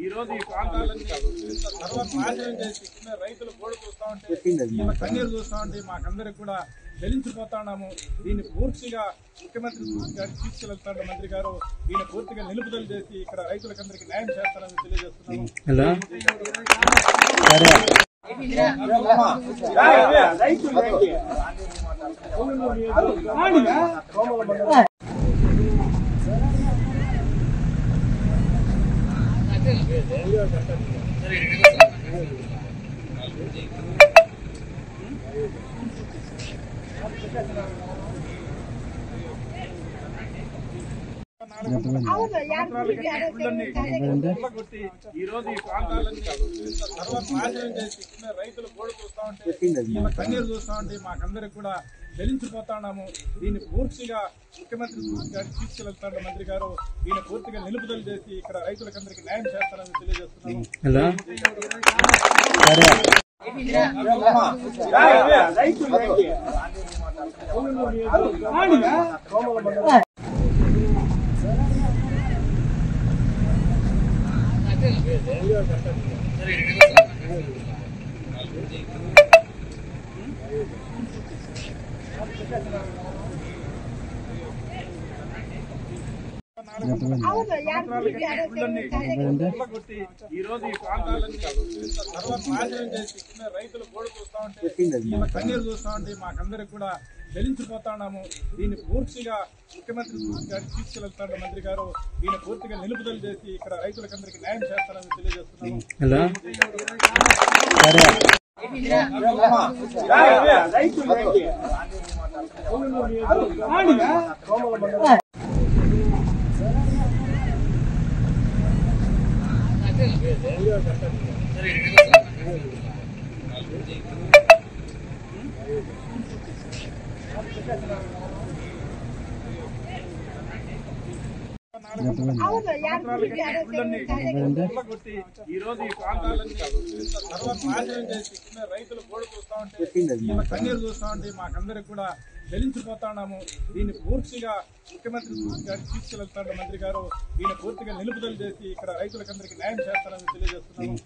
ఈ రోజు ఈ ప్రాంతాలన్నీ సర్వనాశనం చేసి రైతులు గోడు చూస్తా ఉంటే కన్నీరు చూస్తా ఉంటే మాకందరికి కూడా చెల్లించిపోతా ఉన్నాము. దీన్ని పూర్తిగా ముఖ్యమంత్రి గారికి తీసుకెళ్తాడు మంత్రి గారు. దీన్ని పూర్తిగా నిలుపుదల చేసి ఇక్కడ రైతులకందరికి న్యాయం చేస్తారని తెలియజేస్తున్నాము. ఈ రోజు ఈ ప్రాంతాలన్నీ సర్వనాశనం చేసి రైతులు గోడు చూస్తా ఉంటే కన్నీరు చూస్తా ఉంటే మాకందరికి కూడా చెల్లించిపోతా ఉన్నాము. దీన్ని పూర్తిగా ముఖ్యమంత్రి గారికి తీసుకెళ్తాడు మంత్రి గారు. దీన్ని పూర్తిగా నిలుపుదల చేసి ఇక్కడ రైతులకందరికి న్యాయం చేస్తారని తెలియజేస్తున్నాము. ఈ రోజు ఈ ప్రాంతాలన్నీ సర్వనాశనం చేసి రైతులు గోడు చూస్తా ఉంటే కన్నీరు చూస్తా ఉంటే మాకందరికి కూడా చెల్లించిపోతా ఉన్నాము. దీన్ని పూర్తిగా ముఖ్యమంత్రి గారికి తీసుకెళ్తాడు మంత్రి గారు. దీన్ని పూర్తిగా నిలుపుదల చేసి ఇక్కడ రైతులకందరికి న్యాయం చేస్తారని తెలియజేస్తున్నాము. ఈ రోజు ఈ ప్రాంతాలన్నీ సర్వనాశనం చేసి రైతులు గోడు చూస్తా ఉంటే కన్నీరు చూస్తా ఉంటే మాకందరికి కూడా చెల్లించిపోతా ఉన్నాము. దీన్ని పూర్తిగా ముఖ్యమంత్రి గారికి తీసుకెళ్తాడు మంత్రి గారు. దీన్ని పూర్తిగా నిలుపుదల చేసి ఇక్కడ రైతులకందరికి న్యాయం చేస్తారని తెలియజేస్తున్నాము.